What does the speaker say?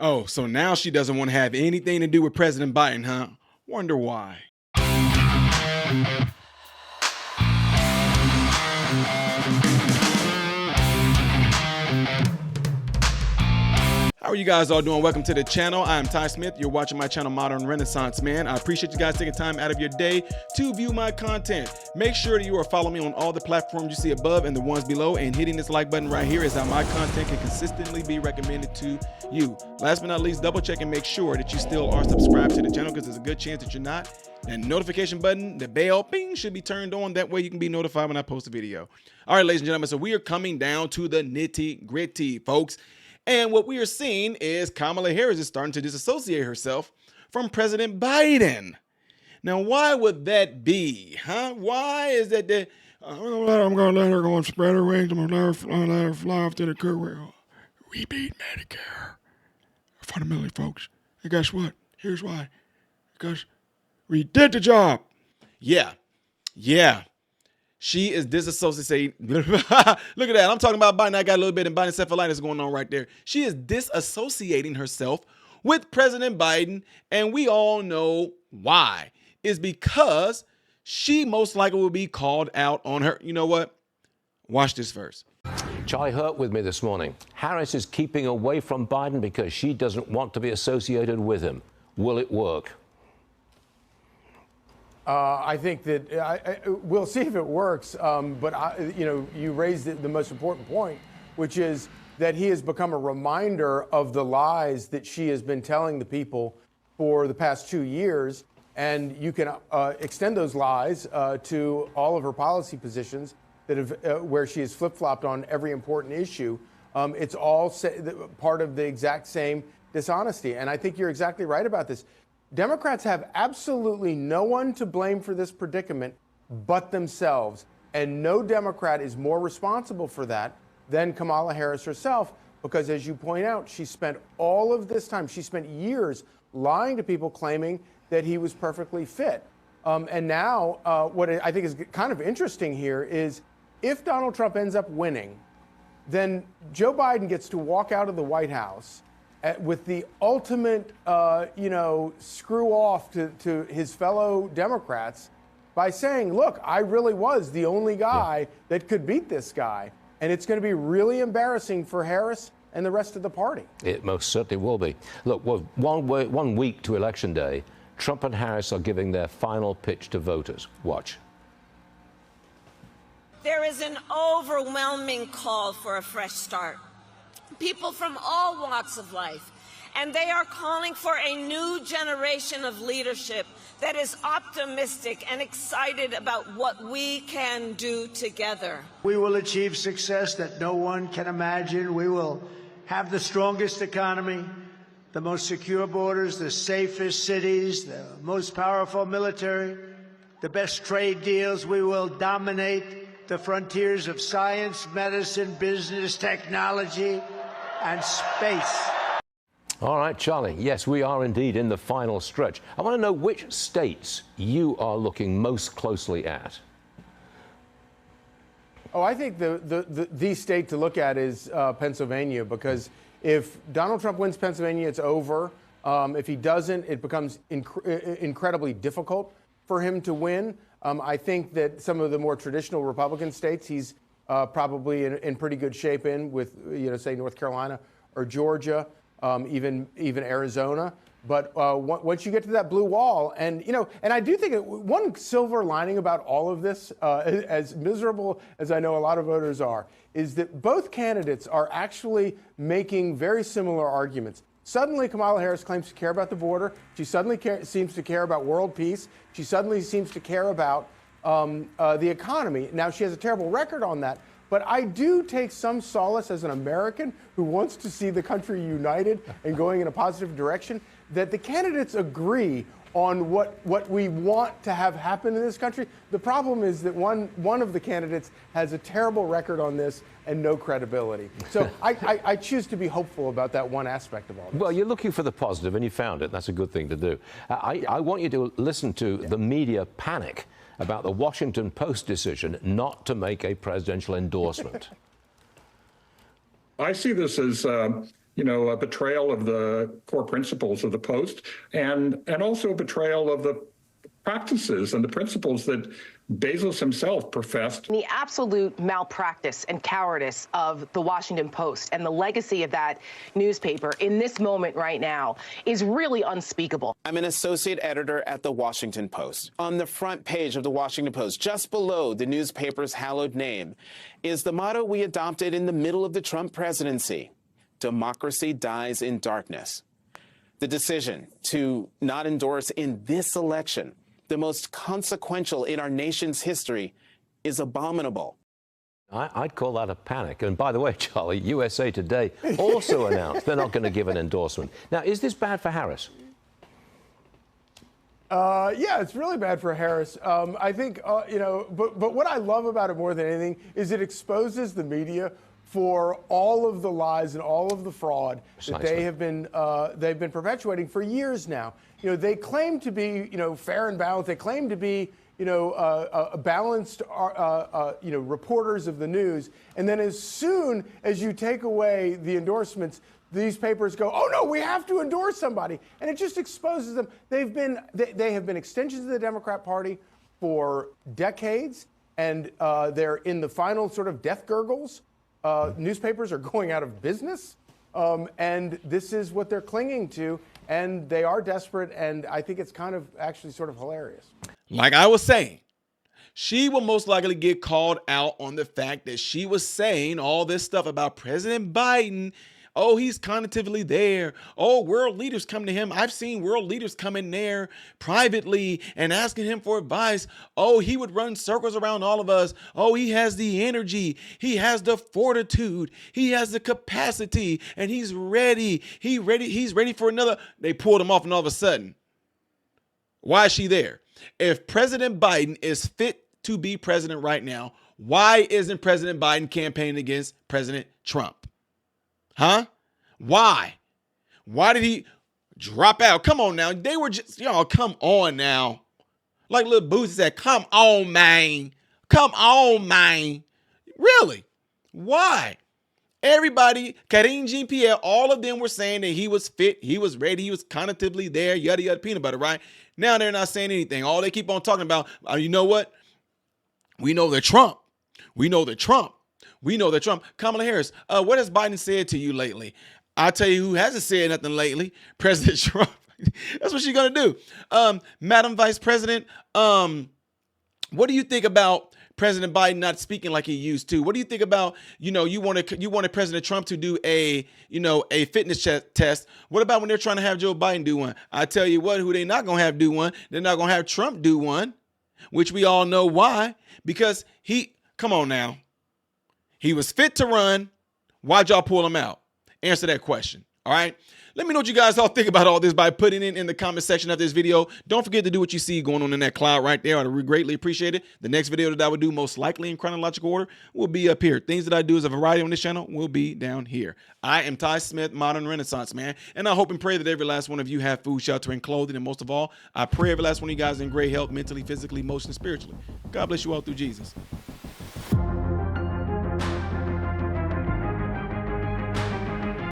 Oh, so now she doesn't want to have anything to do with President Biden, huh? Wonder why. How are you guys all doing? Welcome to the channel. I am Ty Smith. You're watching my channel, Modern Renaissance Man. I appreciate you guys taking time out of your day to view my content. Make sure that you are following me on all the platforms you see above and the ones below, and hitting this like button right here is how my content can consistently be recommended to you. Last but not least, double check and make sure that you still are subscribed to the channel, because there's a good chance that you're not. And notification button, the bell, ping, should be turned on. That way you can be notified when I post a video. All right, ladies and gentlemen, so we are coming down to the nitty gritty, folks. And what we are seeing is Kamala Harris is starting to disassociate herself from President Biden. Now, why would that be? Huh? Why is that? I'm going to let her go and spread her wings. I'm going to let her fly off to the curve. We beat Medicare. Fundamentally, folks. And guess what? Here's why. Because we did the job. Yeah. She is disassociating. Look at that. I'm talking about Biden. I got a little bit of Biden encephalitis going on right there. She is disassociating herself with President Biden, and we all know why. It's because she most likely will be called out on her. You know what? Watch this first. Charlie Hurt with me this morning. Harris is keeping away from Biden because she doesn't want to be associated with him. Will it work? I think that we'll see if it works. But you raised the most important point, which is that he has become a reminder of the lies that she has been telling the people for the past 2 years. And you can extend those lies to all of her policy positions that have where she has flip-flopped on every important issue. It's all part of the exact same dishonesty. And I think you're exactly right about this. Democrats have absolutely no one to blame for this predicament but themselves. And no Democrat is more responsible for that than Kamala Harris herself, because as you point out, she spent all of this time, she spent years lying to people, claiming that he was perfectly fit. And now what I think is kind of interesting here is if Donald Trump ends up winning, then Joe Biden gets to walk out of the White House with the ultimate, screw off to his fellow Democrats by saying, look, I really was the only guy that could beat this guy. And it's going to be really embarrassing for Harris and the rest of the party. It most certainly will be. Look, well, 1 week to Election Day, Trump and Harris are giving their final pitch to voters. Watch. There is an overwhelming call for a fresh start. People from all walks of life, and they are calling for a new generation of leadership that is optimistic and excited about what we can do together. We will achieve success that no one can imagine. We will have the strongest economy, the most secure borders, the safest cities, the most powerful military, the best trade deals. We will dominate the frontiers of science, medicine, business, technology, and space. All right, Charlie. Yes, we are indeed in the final stretch. I want to know which states you are looking most closely at. Oh, I think the state to look at is Pennsylvania, because if Donald Trump wins Pennsylvania, it's over. If he doesn't, it becomes incredibly difficult for him to win. I think that some of the more traditional Republican states, he's probably in pretty good shape with, say North Carolina or Georgia, even Arizona. But once you get to that blue wall, and I do think one silver lining about all of this, as miserable as I know a lot of voters are, is that both candidates are actually making very similar arguments. Suddenly, Kamala Harris claims to care about the border. She suddenly seems to care about world peace. She suddenly seems to care about the economy. Now, she has a terrible record on that, but I do take some solace as an American who wants to see the country united and going in a positive direction, that the candidates agree on what we want to have happen in this country. The problem is that one of the candidates has a terrible record on this and no credibility. So I choose to be hopeful about that one aspect of all this. Well, you're looking for the positive, and you found it. That's a good thing to do. I want you to listen to the media panic about the Washington Post decision not to make a presidential endorsement. I see this as a betrayal of the core principles of the Post, and also a betrayal of the practices and the principles that Bezos himself professed. The absolute malpractice and cowardice of the Washington Post and the legacy of that newspaper in this moment right now is really unspeakable. I'm an associate editor at the Washington Post. On the front page of the Washington Post, just below the newspaper's hallowed name, is the motto we adopted in the middle of the Trump presidency: democracy dies in darkness. The decision to not endorse in this election, the most consequential in our nation's history, is abominable. I'd call that a panic. And by the way, Charlie, USA Today also announced they're not going to give an endorsement. Now, is this bad for Harris? Yeah, it's really bad for Harris. I think, but what I love about it more than anything is it exposes the media for all of the lies and all of the fraud that they've been perpetuating for years now. They claim to be, fair and balanced. They claim to be, balanced, reporters of the news. And then as soon as you take away the endorsements, these papers go, oh no, we have to endorse somebody, and it just exposes them. They have been extensions of the Democrat Party for decades, and they're in the final sort of death gurgles. Newspapers are going out of business, and this is what they're clinging to, and they are desperate, and I think it's kind of actually sort of hilarious. Like I was saying, she will most likely get called out on the fact that she was saying all this stuff about President Biden. Oh, he's cognitively there. Oh, world leaders come to him. I've seen world leaders come in there privately and asking him for advice. Oh, he would run circles around all of us. Oh, he has the energy. He has the fortitude. He has the capacity, and he's ready. He's ready for another. They pulled him off, and all of a sudden, why is she there? If President Biden is fit to be president right now, why isn't President Biden campaigning against President Trump? Huh? Why? Why did he drop out? Come on now. They were just, y'all, come on now. Like Lil Boosie said, come on, man. Come on, man. Really? Why? Everybody, Karine Jean-Pierre, all of them were saying that he was fit, he was ready, he was cognitively there, yada, yada, peanut butter, right? Now they're not saying anything. All they keep on talking about, you know what? We know that Trump. We know that Trump. We know that Trump. Kamala Harris, what has Biden said to you lately? I'll tell you who hasn't said nothing lately. President Trump. That's what she's going to do. Madam Vice President, what do you think about President Biden not speaking like he used to? What do you think about, you wanted President Trump to do a fitness test. What about when they're trying to have Joe Biden do one? I tell you what, who they not going to have do one? They're not going to have Trump do one, which we all know why. Because come on now. He was fit to run. Why'd y'all pull him out? Answer that question. All right. Let me know what you guys all think about all this by putting it in the comment section of this video. Don't forget to do what you see going on in that cloud right there. I'd greatly appreciate it. The next video that I would do, most likely in chronological order, will be up here. Things that I do as a variety on this channel will be down here. I am Ty Smith, Modern Renaissance Man, and I hope and pray that every last one of you have food, shelter, and clothing. And most of all, I pray every last one of you guys in great health, mentally, physically, emotionally, spiritually. God bless you all through Jesus.